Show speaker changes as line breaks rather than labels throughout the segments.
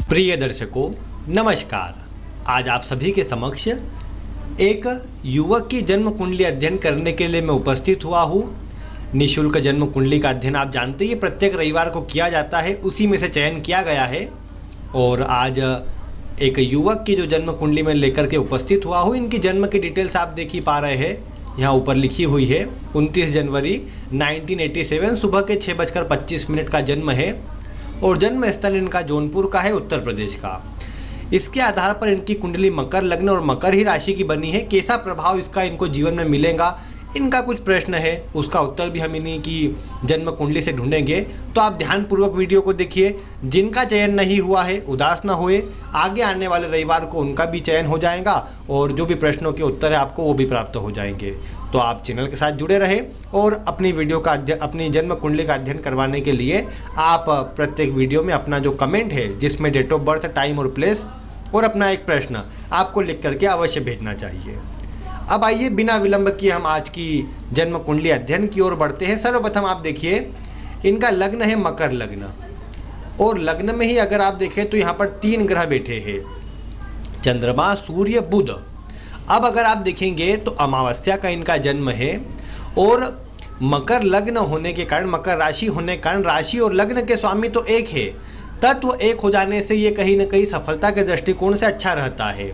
प्रिय दर्शकों नमस्कार। आज आप सभी के समक्ष एक युवक की जन्म कुंडली अध्ययन करने के लिए मैं उपस्थित हुआ हूँ। निःशुल्क जन्म कुंडली का अध्ययन आप जानते हैं प्रत्येक रविवार को किया जाता है, उसी में से चयन किया गया है। और आज एक युवक की जो जन्म कुंडली में लेकर के उपस्थित हुआ हूँ, इनकी जन्म की डिटेल्स आप देख ही पा रहे हैं, यहाँ ऊपर लिखी हुई है। 29 जनवरी 1987 सुबह के 6:25 का जन्म है और जन्म स्थल इनका जौनपुर का है, उत्तर प्रदेश का। इसके आधार पर इनकी कुंडली मकर लग्न और मकर ही राशि की बनी है। कैसा प्रभाव इसका इनको जीवन में मिलेगा, इनका कुछ प्रश्न है, उसका उत्तर भी हम इन्हीं की जन्म कुंडली से ढूंढेंगे। तो आप ध्यानपूर्वक वीडियो को देखिए। जिनका चयन नहीं हुआ है उदास ना हुए, आगे आने वाले रविवार को उनका भी चयन हो जाएगा और जो भी प्रश्नों के उत्तर है आपको वो भी प्राप्त हो जाएंगे। तो आप चैनल के साथ जुड़े रहे और अपनी अपनी जन्म कुंडली का अध्ययन करवाने के लिए आप प्रत्येक वीडियो में अपना जो कमेंट है जिसमें डेट ऑफ बर्थ, टाइम और प्लेस और अपना एक प्रश्न आपको लिख करके अवश्य भेजना चाहिए। अब आइए बिना विलंब किए हम आज की जन्म कुंडली अध्ययन की ओर बढ़ते हैं। सर्वप्रथम आप देखिए, इनका लग्न है मकर लग्न और लग्न में ही अगर आप देखें तो यहाँ पर 3 ग्रह बैठे हैं, चंद्रमा, सूर्य, बुध। अब अगर आप देखेंगे तो अमावस्या का इनका जन्म है और मकर लग्न होने के कारण, मकर राशि होने के कारण राशि और लग्न के स्वामी तो एक है, तत्व एक हो जाने से ये कहीं ना कहीं सफलता के दृष्टिकोण से अच्छा रहता है।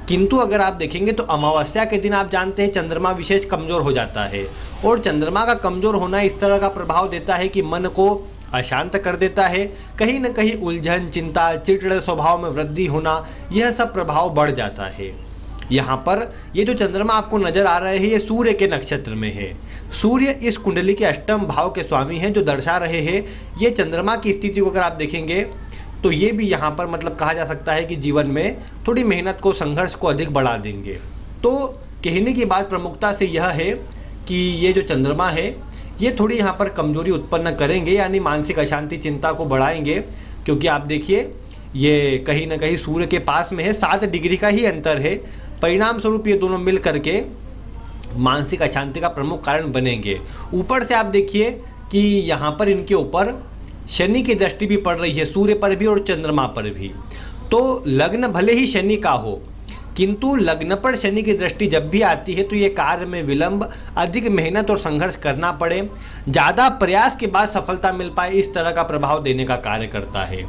किंतु अगर आप देखेंगे तो अमावस्या के दिन आप जानते हैं चंद्रमा विशेष कमज़ोर हो जाता है और चंद्रमा का कमज़ोर होना इस तरह का प्रभाव देता है कि मन को अशांत कर देता है, कहीं ना कहीं उलझन, चिंता, चिड़चिड़े स्वभाव में वृद्धि होना, यह सब प्रभाव बढ़ जाता है। यहाँ पर ये जो चंद्रमा आपको नजर आ रहे हैं ये सूर्य के नक्षत्र में है। सूर्य इस कुंडली के अष्टम भाव के स्वामी हैं, जो दर्शा रहे हैं ये चंद्रमा की स्थिति को अगर आप देखेंगे तो ये भी यहाँ पर मतलब कहा जा सकता है कि जीवन में थोड़ी मेहनत को, संघर्ष को अधिक बढ़ा देंगे। तो कहने की बात प्रमुखता से यह है कि ये जो चंद्रमा है ये थोड़ी यहाँ पर कमजोरी उत्पन्न करेंगे, यानी मानसिक अशांति, चिंता को बढ़ाएंगे। क्योंकि आप देखिए ये कहीं ना कहीं सूर्य के पास में है, 7 डिग्री का ही अंतर है। परिणाम स्वरूप ये दोनों मिल करके मानसिक अशांति का प्रमुख कारण बनेंगे। ऊपर से आप देखिए कि यहाँ पर इनके ऊपर शनि की दृष्टि भी पड़ रही है, सूर्य पर भी और चंद्रमा पर भी। तो लग्न भले ही शनि का हो, किंतु लग्न पर शनि की दृष्टि जब भी आती है तो ये कार्य में विलंब, अधिक मेहनत और संघर्ष करना पड़े, ज़्यादा प्रयास के बाद सफलता मिल पाए, इस तरह का प्रभाव देने का कार्य करता है।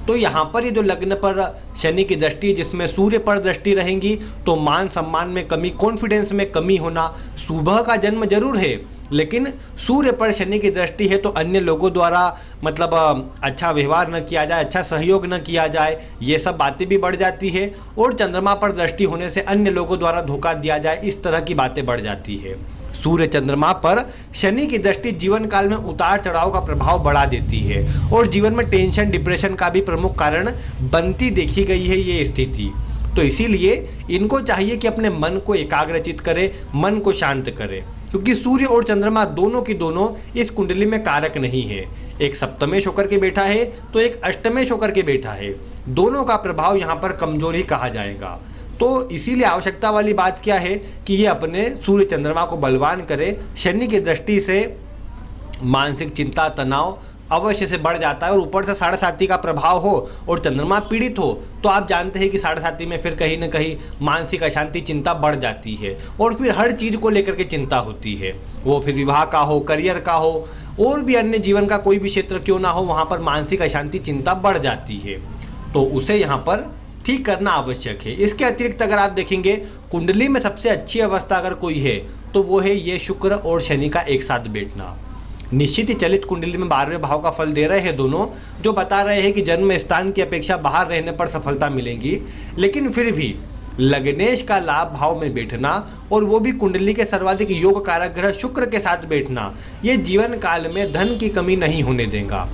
तो यहाँ पर ये जो लग्न पर शनि की दृष्टि, जिसमें सूर्य पर दृष्टि रहेंगी, तो मान सम्मान में कमी, कॉन्फिडेंस में कमी होना। सुबह का जन्म जरूर है लेकिन सूर्य पर शनि की दृष्टि है तो अन्य लोगों द्वारा मतलब अच्छा व्यवहार न किया जाए, अच्छा सहयोग न किया जाए, ये सब बातें भी बढ़ जाती है। और चंद्रमा पर दृष्टि होने से अन्य लोगों द्वारा धोखा दिया जाए, इस तरह की बातें बढ़ जाती है। सूर्य चंद्रमा पर शनि की दृष्टि जीवन काल में उतार चढ़ाव का प्रभाव बढ़ा देती है और जीवन में टेंशन, डिप्रेशन का भी प्रमुख कारण बनती देखी गई है ये स्थिति। तो इसीलिए इनको चाहिए कि अपने मन को एकाग्रचित करे, मन को शांत करे, क्योंकि सूर्य और चंद्रमा दोनों की दोनों इस कुंडली में कारक नहीं है। एक सप्तमेश होकर के बैठा है तो एक अष्टमेश होकर के बैठा है, दोनों का प्रभाव यहाँ पर कमजोर ही कहा जाएगा। तो इसीलिए आवश्यकता वाली बात क्या है कि ये अपने सूर्य चंद्रमा को बलवान करे। शनि की दृष्टि से मानसिक चिंता, तनाव अवश्य से बढ़ जाता है और ऊपर से 7.5 का प्रभाव हो और चंद्रमा पीड़ित हो तो आप जानते हैं कि 7.5 में फिर कहीं ना कहीं मानसिक अशांति, चिंता बढ़ जाती है और फिर हर चीज़ को लेकर के चिंता होती है। वो फिर विवाह का हो, करियर का हो और भी अन्य जीवन का कोई भी क्षेत्र क्यों ना हो, वहाँ पर मानसिक अशांति, चिंता बढ़ जाती है। तो उसे यहाँ पर ठीक करना आवश्यक है। इसके अतिरिक्त अगर आप देखेंगे कुंडली में सबसे अच्छी अवस्था अगर कोई है तो वो है ये शुक्र और शनि का एक साथ बैठना। निश्चित ही चलित कुंडली में 12वें भाव का फल दे रहे हैं दोनों, जो बता रहे हैं कि जन्म स्थान की अपेक्षा बाहर रहने पर सफलता मिलेगी। लेकिन फिर भी लग्नेश का लाभ भाव में बैठना और वो भी कुंडली के सर्वाधिक योग कारक ग्रह शुक्र के साथ बैठना, ये जीवन काल में धन की कमी नहीं होने देगा।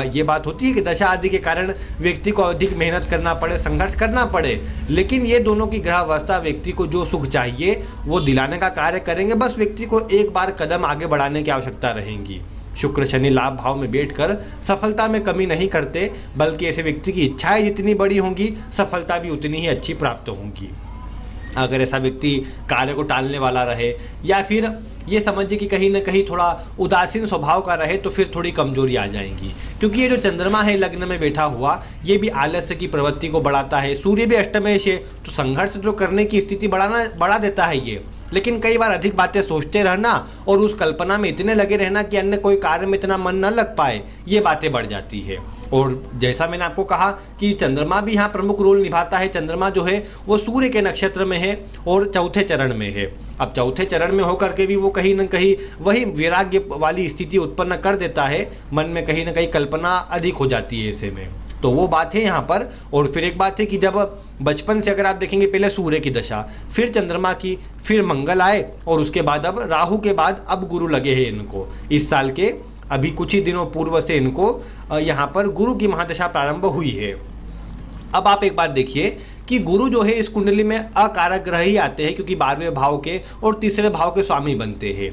ये बात होती है कि दशा आदि के कारण व्यक्ति को अधिक मेहनत करना पड़े, संघर्ष करना पड़े, लेकिन ये दोनों की ग्रह अवस्था व्यक्ति को जो सुख चाहिए वो दिलाने का कार्य करेंगे। बस व्यक्ति को एक बार कदम आगे बढ़ाने की आवश्यकता रहेगी। शुक्र शनि लाभ भाव में बैठकर सफलता में कमी नहीं करते, बल्कि ऐसे व्यक्ति की इच्छाएं जितनी बड़ी होंगी सफलता भी उतनी ही अच्छी प्राप्त होंगी। अगर ऐसा व्यक्ति कार्य को टालने वाला रहे, या फिर ये समझिए कि कहीं ना कहीं थोड़ा उदासीन स्वभाव का रहे, तो फिर थोड़ी कमजोरी आ जाएंगी। क्योंकि ये जो चंद्रमा है लग्न में बैठा हुआ, ये भी आलस्य की प्रवृत्ति को बढ़ाता है। सूर्य भी अष्टमेश है, तो संघर्ष जो करने की स्थिति बढ़ा देता है ये। लेकिन कई बार अधिक बातें सोचते रहना और उस कल्पना में इतने लगे रहना कि अन्य कोई कार्य में इतना मन न लग पाए, ये बातें बढ़ जाती है। और जैसा मैंने आपको कहा कि चंद्रमा भी यहाँ प्रमुख रोल निभाता है। चंद्रमा जो है वो सूर्य के नक्षत्र में है और चौथे चरण में है। अब चौथे चरण में होकर के भी वो कहीं न कहीं वही वैराग्य वाली स्थिति उत्पन्न कर देता है, मन में कहीं ना कहीं कल्पना अधिक हो जाती है ऐसे में। तो वो बात है यहाँ पर। और फिर एक बात है कि जब बचपन से अगर आप देखेंगे, पहले सूर्य की दशा, फिर चंद्रमा की, फिर मंगल आए, और उसके बाद अब राहु के बाद अब गुरु लगे हैं इनको। इस साल के अभी कुछ ही दिनों पूर्व से इनको यहाँ पर गुरु की महादशा प्रारंभ हुई है। अब आप एक बात देखिए कि गुरु जो है इस कुंडली में अकारक ग्रह ही आते हैं, क्योंकि 12वें भाव के और तीसरे भाव के स्वामी बनते हैं।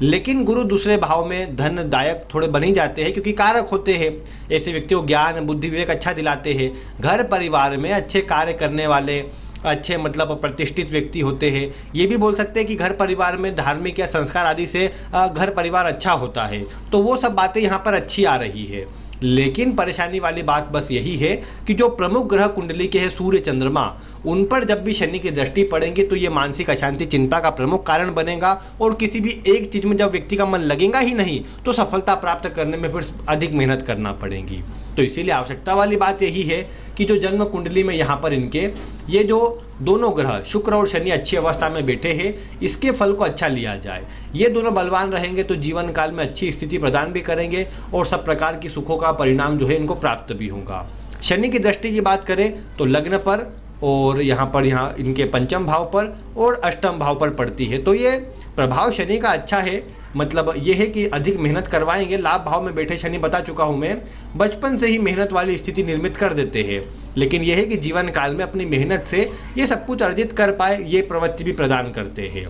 लेकिन गुरु दूसरे भाव में धनदायक थोड़े बन ही जाते हैं, क्योंकि कारक होते हैं। ऐसे व्यक्ति को ज्ञान बुद्धि विवेक अच्छा दिलाते हैं। घर परिवार में अच्छे कार्य करने वाले, अच्छे मतलब प्रतिष्ठित व्यक्ति होते हैं। ये भी बोल सकते हैं कि घर परिवार में धार्मिक या संस्कार आदि से घर परिवार अच्छा होता है। तो वो सब बातें यहाँ पर अच्छी आ रही है। लेकिन परेशानी वाली बात बस यही है कि जो प्रमुख ग्रह कुंडली के हैं सूर्य चंद्रमा, उन पर जब भी शनि की दृष्टि पड़ेंगी तो ये मानसिक अशांति चिंता का प्रमुख कारण बनेगा। और किसी भी एक चीज़ में जब व्यक्ति का मन लगेगा ही नहीं, तो सफलता प्राप्त करने में फिर अधिक मेहनत करना पड़ेगी। तो इसीलिए आवश्यकता वाली बात यही है कि जो जन्म कुंडली में यहाँ पर इनके ये जो दोनों ग्रह शुक्र और शनि अच्छी अवस्था में बैठे हैं, इसके फल को अच्छा लिया जाए। ये दोनों बलवान रहेंगे तो जीवन काल में अच्छी स्थिति प्रदान भी करेंगे और सब प्रकार की सुखों का परिणाम जो है इनको प्राप्त भी होगा। शनि की दृष्टि की बात करें तो लग्न पर और यहाँ इनके पंचम भाव पर और अष्टम भाव पर पड़ती है। तो ये प्रभाव शनि का अच्छा है। मतलब ये है कि अधिक मेहनत करवाएंगे। लाभ भाव में बैठे शनि, बता चुका हूँ मैं, बचपन से ही मेहनत वाली स्थिति निर्मित कर देते हैं। लेकिन यह है कि जीवन काल में अपनी मेहनत से ये सब कुछ अर्जित कर पाए, ये प्रवृत्ति भी प्रदान करते हैं।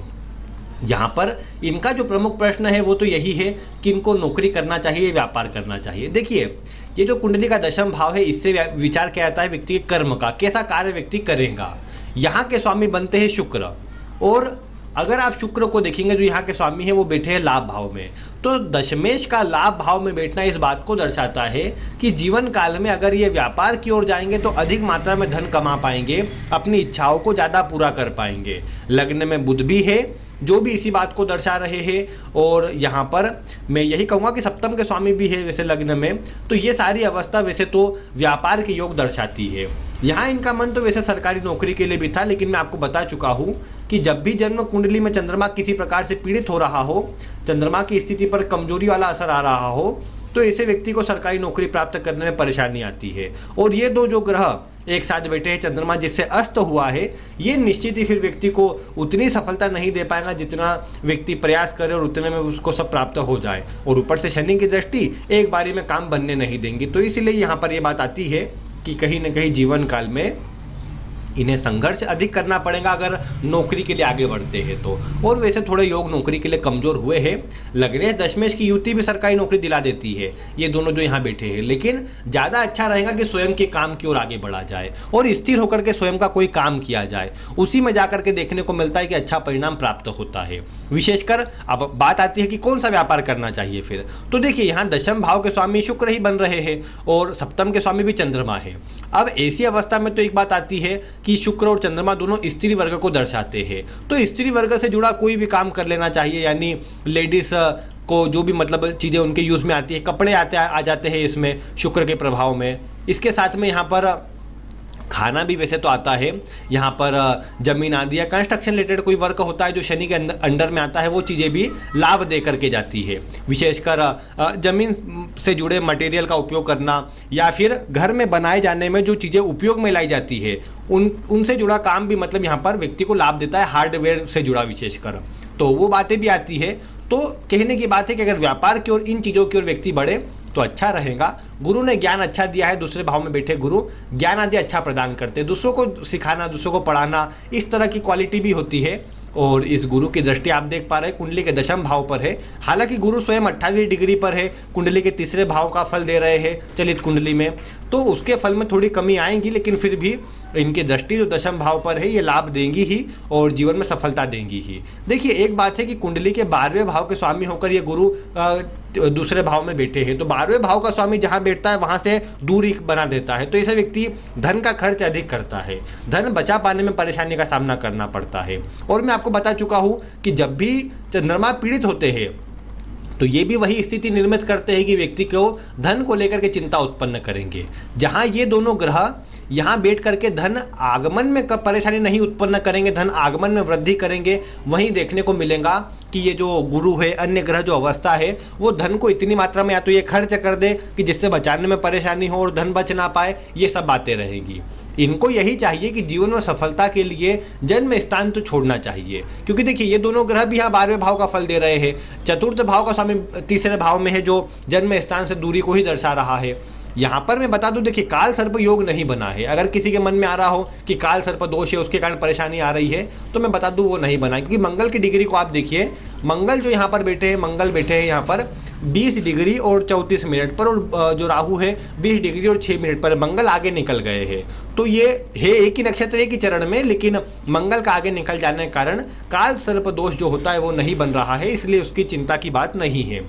यहाँ पर इनका जो प्रमुख प्रश्न है वो तो यही है कि इनको नौकरी करना चाहिए, व्यापार करना चाहिए। देखिए, ये जो कुंडली का दशम भाव है, इससे विचार किया जाता है व्यक्ति के कर्म का, कैसा कार्य व्यक्ति करेगा। यहाँ के स्वामी बनते हैं शुक्र, और अगर आप शुक्र को देखेंगे जो यहाँ के स्वामी है वो बैठे हैं लाभ भाव में। तो दशमेश का लाभ भाव में बैठना इस बात को दर्शाता है कि जीवन काल में अगर ये व्यापार की ओर जाएंगे तो अधिक मात्रा में धन कमा पाएंगे, अपनी इच्छाओं को ज़्यादा पूरा कर पाएंगे। लग्न में बुध भी है जो भी इसी बात को दर्शा रहे हैं। और यहाँ पर मैं यही कहूँगा कि सप्तम के स्वामी भी है वैसे लग्न में। तो ये सारी अवस्था वैसे तो व्यापार के योग दर्शाती है। यहाँ इनका मन तो वैसे सरकारी नौकरी के लिए भी था, लेकिन मैं आपको बता चुका हूँ कि जब भी जन्म कुंडली में चंद्रमा किसी प्रकार से पीड़ित हो रहा हो, चंद्रमा की स्थिति पर कमजोरी वाला असर आ रहा हो, तो ऐसे व्यक्ति को सरकारी नौकरी प्राप्त करने में परेशानी आती है। और ये दो जो ग्रह एक साथ बैठे हैं, चंद्रमा जिससे अस्त हुआ है, ये निश्चित ही फिर व्यक्ति को उतनी सफलता नहीं दे पाएगा जितना व्यक्ति प्रयास करे और उतने में उसको सब प्राप्त हो जाए। और ऊपर से शनि की दृष्टि एक बारी में काम बनने नहीं देंगी। तो इसीलिए यहाँ पर ये बात आती है कि कहीं न कहीं जीवन काल में इन्हें संघर्ष अधिक करना पड़ेगा अगर नौकरी के लिए आगे बढ़ते हैं तो। और वैसे थोड़े योग नौकरी के लिए कमजोर हुए हैं। लग्नेश दशमेश की युति भी सरकारी नौकरी दिला देती है, ये दोनों जो यहाँ बैठे हैं। लेकिन ज़्यादा अच्छा रहेगा कि स्वयं के काम की ओर आगे बढ़ा जाए और स्थिर होकर के स्वयं का कोई काम किया जाए। उसी में जाकर के देखने को मिलता है कि अच्छा परिणाम प्राप्त होता है। विशेषकर अब बात आती है कि कौन सा व्यापार करना चाहिए फिर। तो देखिए, यहाँ दशम भाव के स्वामी शुक्र ही बन रहे हैं और सप्तम के स्वामी भी चंद्रमा है। अब ऐसी अवस्था में तो एक बात आती है कि शुक्र और चंद्रमा दोनों स्त्री वर्ग को दर्शाते हैं। तो स्त्री वर्ग से जुड़ा कोई भी काम कर लेना चाहिए, यानी लेडीज को जो भी मतलब चीज़ें उनके यूज़ में आती है, कपड़े आ जाते हैं इसमें शुक्र के प्रभाव में। इसके साथ में यहाँ पर खाना भी वैसे तो आता है। यहाँ पर जमीन आदि या कंस्ट्रक्शन रिलेटेड कोई वर्क होता है जो शनि के अंडर में आता है, वो चीज़ें भी लाभ दे करके जाती है। विशेषकर जमीन से जुड़े मटेरियल का उपयोग करना या फिर घर में बनाए जाने में जो चीज़ें उपयोग में लाई जाती है उनसे जुड़ा काम भी मतलब यहाँ पर व्यक्ति को लाभ देता है, हार्डवेयर से जुड़ा विशेषकर। तो वो बातें भी आती है। तो कहने की बात है कि अगर व्यापार की ओर, इन चीज़ों की ओर व्यक्ति बढ़े तो अच्छा रहेगा। गुरु ने ज्ञान अच्छा दिया है, दूसरे भाव में बैठे गुरु ज्ञान आदि अच्छा प्रदान करते हैं, दूसरों को सिखाना, दूसरों को पढ़ाना, इस तरह की क्वालिटी भी होती है। और इस गुरु की दृष्टि आप देख पा रहे हैं कुंडली के दशम भाव पर है। हालांकि गुरु स्वयं 28 डिग्री पर है, कुंडली के तीसरे भाव का फल दे रहे हैं चलित कुंडली में। तो उसके फल में थोड़ी कमी आएगी, लेकिन फिर भी इनकी दृष्टि जो दशम भाव पर है ये लाभ देंगी ही और जीवन में सफलता देंगी ही। देखिए एक बात है कि कुंडली के 12वें भाव के स्वामी होकर ये गुरु दूसरे भाव में बैठे हैं, तो 12वें भाव का स्वामी जहां बैठता है वहां से दूरी बना देता है, तो ऐसा व्यक्ति धन का खर्च अधिक करता है, धन बचा पाने में परेशानी का सामना करना पड़ता है। और मैं आपको बता चुका हूं कि जब भी चंद्रमा पीड़ित होते हैं तो ये भी वही स्थिति निर्मित करते हैं कि व्यक्ति को धन को लेकर के चिंता उत्पन्न करेंगे। जहां ये दोनों ग्रह यहाँ बैठ करके धन आगमन में परेशानी नहीं उत्पन्न करेंगे, धन आगमन में वृद्धि करेंगे, वहीं देखने को मिलेगा कि ये जो गुरु है, अन्य ग्रह जो अवस्था है, वो धन को इतनी मात्रा में या तो ये खर्च कर दे कि जिससे बचाने में परेशानी हो और धन बच ना पाए, ये सब बातें रहेंगी। इनको यही चाहिए कि जीवन में सफलता के लिए जन्म स्थान तो छोड़ना चाहिए, क्योंकि देखिए ये दोनों ग्रह भी यहाँ 12वें भाव का फल दे रहे हैं। चतुर्थ भाव का स्वामी तीसरे भाव में है जो जन्म स्थान से दूरी को ही दर्शा रहा है। यहाँ पर मैं बता दूं, देखिए काल सर्प योग नहीं बना है। अगर किसी के मन में आ रहा हो कि काल सर्प दोष है, उसके कारण परेशानी आ रही है, तो मैं बता दूं वो नहीं बना है, क्योंकि मंगल की डिग्री को आप देखिए, मंगल जो यहाँ पर बैठे हैं, मंगल बैठे हैं यहाँ पर 20 डिग्री और 34 मिनट पर, और जो राहु है 20 डिग्री और 6 मिनट पर। मंगल आगे निकल गए हैं, तो ये है एक ही नक्षत्र एक ही चरण में, लेकिन मंगल का आगे निकल जाने के कारण काल सर्प दोष जो होता है वो नहीं बन रहा है, इसलिए उसकी चिंता की बात नहीं है।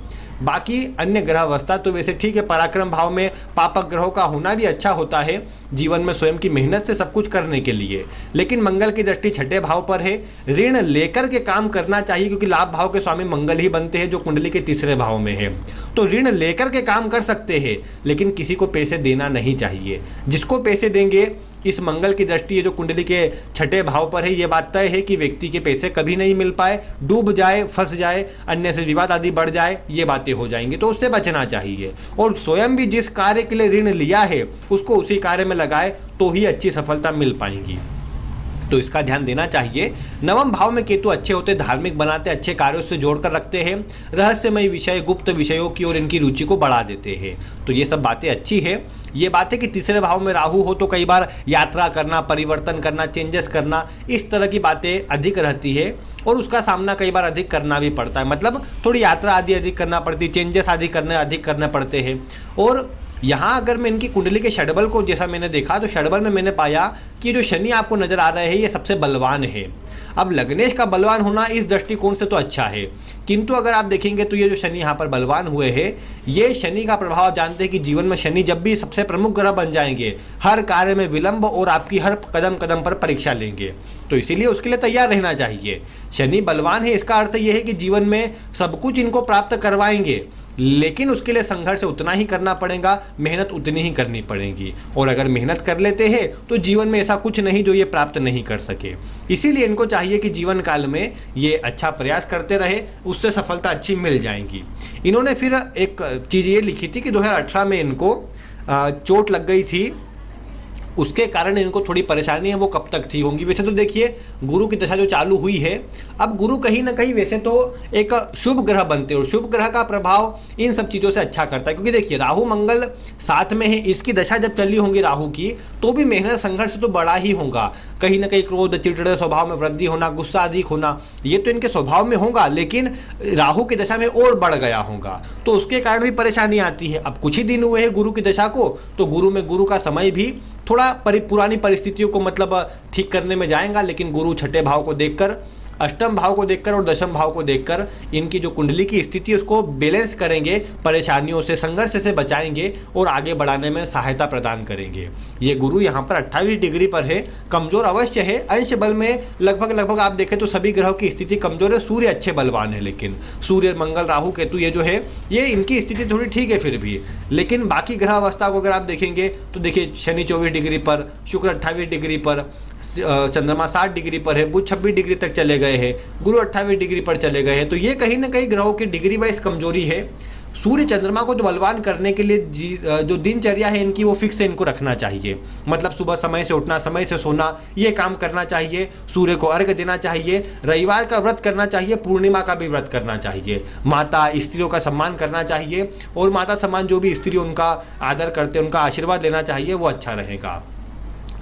बाकी अन्य ग्रह अवस्था तो वैसे ठीक है, पराक्रम भाव में पापक ग्रहों का होना भी अच्छा होता है जीवन में स्वयं की मेहनत से सब कुछ करने के लिए, लेकिन मंगल की दृष्टि छठे भाव पर है। ऋण लेकर के काम करना चाहिए, क्योंकि लाभ भाव के स्वामी मंगल ही बनते हैं जो कुंडली के तीसरे भाव में है, तो ऋण लेकर के काम कर सकते हैं, लेकिन किसी को पैसे देना नहीं चाहिए। जिसको पैसे देंगे, इस मंगल की दृष्टि ये जो कुंडली के छठे भाव पर है, ये बात तय है कि व्यक्ति के पैसे कभी नहीं मिल पाए, डूब जाए, फंस जाए, अन्य से विवाद आदि बढ़ जाए, ये बातें हो जाएंगी, तो उससे बचना चाहिए। और स्वयं भी जिस कार्य के लिए ऋण लिया है उसको उसी कार्य में लगाए, तो ही अच्छी सफलता मिल पाएगी, तो इसका ध्यान देना चाहिए। नवम भाव में केतु अच्छे होते, धार्मिक बनाते, अच्छे कार्यों से जोड़कर रखते हैं, रहस्यमय विषय, गुप्त विषयों की ओर इनकी रुचि को बढ़ा देते हैं, तो ये सब बातें अच्छी है। ये बात है कि तीसरे भाव में राहु हो तो कई बार यात्रा करना, परिवर्तन करना, चेंजेस करना, इस तरह की बातें अधिक रहती है, और उसका सामना कई बार अधिक करना भी पड़ता है, मतलब थोड़ी यात्रा आदि अधिक करना पड़ती, चेंजेस आदि अधिक करने पड़ते हैं। और यहाँ अगर मैं इनकी कुंडली के षडबल को जैसा मैंने देखा, तो षडबल में मैंने पाया कि जो शनि आपको नजर आ रहे हैं ये सबसे बलवान है। अब लग्नेश का बलवान होना इस दृष्टिकोण से तो अच्छा है, किंतु अगर आप देखेंगे तो ये जो शनि यहाँ पर बलवान हुए हैं, ये शनि का प्रभाव आप जानते हैं कि जीवन में शनि जब भी सबसे प्रमुख ग्रह बन जाएंगे, हर कार्य में विलंब और आपकी हर कदम कदम पर परीक्षा लेंगे, तो इसीलिए उसके लिए तैयार रहना चाहिए। शनि बलवान है, इसका अर्थ यह है कि जीवन में सब कुछ इनको प्राप्त करवाएंगे, लेकिन उसके लिए संघर्ष उतना ही करना पड़ेगा, मेहनत उतनी ही करनी पड़ेगी, और अगर मेहनत कर लेते हैं तो जीवन में ऐसा कुछ नहीं जो ये प्राप्त नहीं कर सके। इसीलिए इनको चाहिए कि जीवन काल में ये अच्छा प्रयास करते रहे, उससे सफलता अच्छी मिल जाएगी। इन्होंने फिर एक चीज़ ये लिखी थी कि 2018 में इनको चोट लग गई थी, उसके कारण इनको थोड़ी परेशानी है, वो कब तक ठीक होंगी। वैसे तो देखिए गुरु की दशा जो चालू हुई है, अब गुरु कहीं ना कहीं वैसे तो एक शुभ ग्रह बनते हैं, और शुभ ग्रह का प्रभाव इन सब चीज़ों से अच्छा करता है, क्योंकि देखिए राहु मंगल साथ में है, इसकी दशा जब चली होंगी राहु की, तो भी मेहनत संघर्ष तो बड़ा ही होगा, कहीं ना कहीं क्रोध, चिड़चिड़े स्वभाव में वृद्धि होना, गुस्सा अधिक होना, ये तो इनके स्वभाव में होगा, लेकिन राहु की दशा में और बढ़ गया होगा, तो उसके कारण भी परेशानी आती है। अब कुछ ही दिन हुए हैं गुरु की दशा को, तो गुरु का समय भी थोड़ा पुरानी परिस्थितियों को मतलब ठीक करने में जाएगा, लेकिन गुरु छठे भाव को देखकर, अष्टम भाव को देखकर और दशम भाव को देखकर इनकी जो कुंडली की स्थिति उसको बैलेंस करेंगे, परेशानियों से, संघर्ष से बचाएंगे और आगे बढ़ाने में सहायता प्रदान करेंगे। ये गुरु यहाँ पर 28 डिग्री पर है, कमजोर अवश्य है, अंश बल में लगभग आप देखें तो सभी ग्रहों की स्थिति कमजोर है, सूर्य अच्छे बलवान है, लेकिन सूर्य, मंगल, राहु, केतु ये जो है ये इनकी स्थिति थोड़ी ठीक है फिर भी, लेकिन बाकी ग्रह अवस्था को अगर आप देखेंगे तो देखिए शनि 24 डिग्री पर, शुक्र 28 डिग्री पर, चंद्रमा 60 डिग्री पर है, बुध 26 डिग्री तक चले गए हैं, गुरु 28 डिग्री पर चले गए हैं, तो ये कहीं ना कहीं ग्रहों की डिग्री वाइज कमजोरी है। सूर्य चंद्रमा को तो बलवान करने के लिए जो दिनचर्या है इनकी वो फिक्स है, इनको रखना चाहिए, मतलब सुबह समय से उठना, समय से सोना, ये काम करना चाहिए, सूर्य को अर्घ्य देना चाहिए, रविवार का व्रत करना चाहिए, पूर्णिमा का भी व्रत करना चाहिए, माता स्त्रियों का सम्मान करना चाहिए, और माता सम्मान जो भी स्त्री उनका आदर करते हैं उनका आशीर्वाद लेना चाहिए, वो अच्छा रहेगा।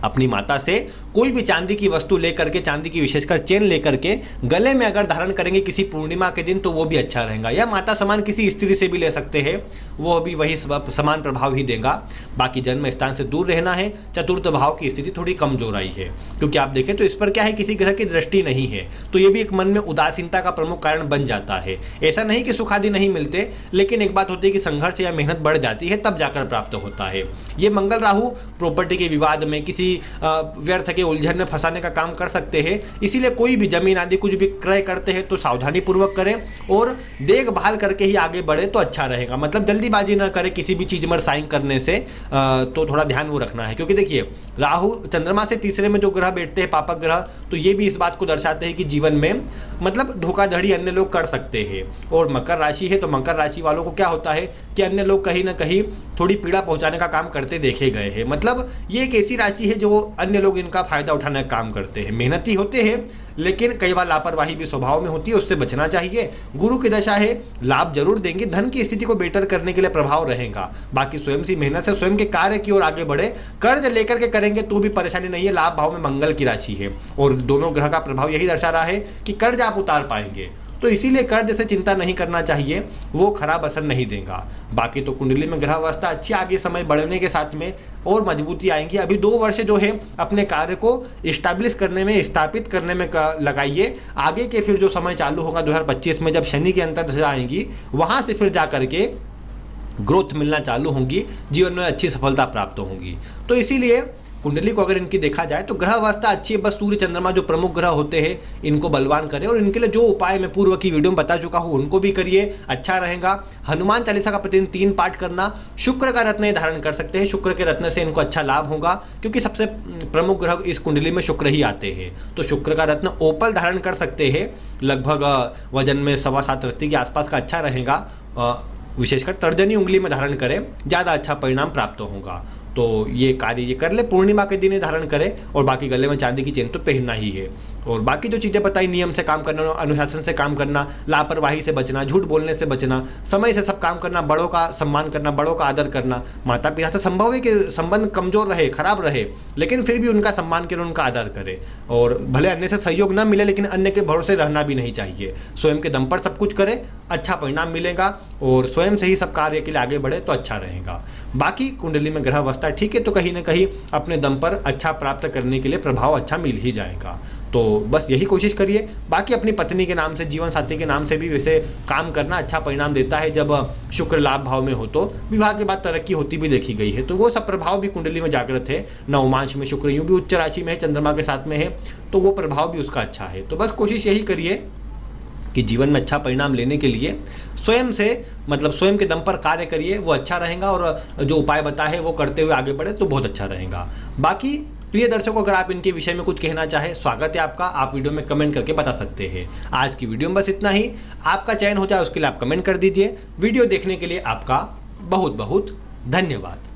अपनी माता से कोई भी चांदी की वस्तु लेकर के, चांदी की विशेषकर चेन लेकर के गले में अगर धारण करेंगे किसी पूर्णिमा के दिन तो वो भी अच्छा रहेगा। या माता समान किसी स्त्री से भी ले सकते हैं, वो भी वही समान प्रभाव ही देगा। बाकी जन्म स्थान से दूर रहना है। चतुर्थ भाव की स्थिति थोड़ी कमजोर आई है, क्योंकि आप देखें तो इस पर क्या है, किसी ग्रह की दृष्टि नहीं है, तो ये भी एक मन में उदासीनता का प्रमुख कारण बन जाता है। ऐसा नहीं कि सुख आदि नहीं मिलते, लेकिन एक बात होती है कि संघर्ष या मेहनत बढ़ जाती है, तब जाकर प्राप्त होता है। ये मंगल राहु प्रॉपर्टी के विवाद में, किसी व्यर्थ के उलझन में फंसाने का काम कर सकते हैं। इसीलिए कोई भी जमीन आदि कुछ भी क्रय करते हैं तो सावधानी पूर्वक करें और देखभाल करके ही आगे बढ़े तो अच्छा रहेगा। मतलब जल्दीबाजी ना करें किसी भी चीज में साइन करने से, तो थोड़ा ध्यान वो रखना है। क्योंकि देखिए राहु चंद्रमा से तीसरे में जो ग्रह बैठते हैं, पापक ग्रह, तो ये भी इस बात को दर्शाते हैं कि जीवन में मतलब धोखाधड़ी अन्य लोग कर सकते हैं। और मकर राशि है तो मकर राशि वालों को क्या होता है कि अन्य लोग कहीं ना कहीं थोड़ी पीड़ा पहुंचाने का काम करते देखे गए हैं। मतलब ये एक ऐसी राशि है जो अन्य लोग इनका फायदा उठाने का काम करते हैं। मेहनती होते हैं लेकिन कई बार लापरवाही भी स्वभाव में होती है, उससे बचना चाहिए। गुरु की दशा है, लाभ जरूर देंगे, धन की स्थिति को बेटर करने के लिए प्रभाव रहेगा। बाकी स्वयं से मेहनत से स्वयं के कार्य की ओर आगे बढ़े। कर्ज लेकर के करेंगे तो भी परेशानी नहीं है। लाभ भाव में मंगल की राशि है और दोनों ग्रह का प्रभाव यही दर्शा रहा है कि कर्ज आप उतार पाएंगे, तो इसीलिए कर्ज से चिंता नहीं करना चाहिए, वो खराब असर नहीं देगा। बाकी तो कुंडली में ग्रह अवस्था अच्छी, आगे समय बढ़ने के साथ में और मजबूती आएंगी। अभी 2 वर्ष जो है अपने कार्य को स्टैब्लिश करने में, स्थापित करने में लगाइए। आगे के फिर जो समय चालू होगा 2025 में, जब शनि की अंतर्दशा आएंगी, वहां से फिर जा करके ग्रोथ मिलना चालू होंगी, जीवन में अच्छी सफलता प्राप्त होंगी। तो इसीलिए कुंडली को अगर इनकी देखा जाए तो ग्रह अवस्था अच्छी है, बस सूर्य चंद्रमा जो प्रमुख ग्रह होते हैं इनको बलवान करें। और इनके लिए जो उपाय मैं पूर्व की वीडियो में बता चुका हूं उनको भी करिए, अच्छा रहेगा। हनुमान चालीसा का प्रतिदिन 3 पाठ करना। शुक्र का रत्न धारण कर सकते हैं, शुक्र के रत्न से इनको अच्छा लाभ होगा, क्योंकि सबसे प्रमुख ग्रह इस कुंडली में शुक्र ही आते हैं। तो शुक्र का रत्न ओपल धारण कर सकते हैं, लगभग वजन में 7.25 रत्ती के आसपास का अच्छा रहेगा। विशेषकर तर्जनी उंगली में धारण करें, ज़्यादा अच्छा परिणाम प्राप्त होगा। तो ये कार्य ये कर ले, पूर्णिमा के दिन धारण करें। और बाकी गले में चांदी की चेन तो पहनना ही है। और बाकी जो चीज़ें बताई, नियम से काम करना, अनुशासन से काम करना, लापरवाही से बचना, झूठ बोलने से बचना, समय से सब काम करना, बड़ों का सम्मान करना, बड़ों का आदर करना। माता पिता से संभव है कि संबंध कमजोर रहे, खराब रहे, लेकिन फिर भी उनका सम्मान करें, उनका आदर करें। और भले अन्य से सहयोग न मिले, लेकिन अन्य के भरोसे रहना भी नहीं चाहिए। स्वयं के दम पर सब कुछ करें, अच्छा परिणाम मिलेगा। और स्वयं से ही सब कार्य के लिए आगे बढ़े तो अच्छा रहेगा। बाकी कुंडली में ग्रह अवस्था ठीक है तो कहीं ना कहीं अपने दम पर अच्छा प्राप्त करने के लिए प्रभाव अच्छा मिल ही जाएगा। तो बस यही कोशिश करिए। बाकी अपनी पत्नी के नाम से, जीवन साथी के नाम से भी वैसे काम करना अच्छा परिणाम देता है। जब शुक्र लाभ भाव में हो तो विवाह के बाद तरक्की होती भी देखी गई है, तो वो सब प्रभाव भी कुंडली में जागृत है। नवमांश में शुक्र यूं भी उच्च राशि में है, चंद्रमा के साथ में है, तो वो प्रभाव भी उसका अच्छा है। तो बस कोशिश यही करिए कि जीवन में अच्छा परिणाम लेने के लिए स्वयं से, मतलब स्वयं के दम पर कार्य करिए, वो अच्छा रहेगा। और जो उपाय बताए हैं वो करते हुए आगे बढ़े तो बहुत अच्छा रहेगा। बाकी प्रिय दर्शकों, अगर आप इनके विषय में कुछ कहना चाहें, स्वागत है आपका, आप वीडियो में कमेंट करके बता सकते हैं। आज की वीडियो में बस इतना ही। आपका चयन हो जाए उसके लिए आप कमेंट कर दीजिए। वीडियो देखने के लिए आपका बहुत बहुत धन्यवाद।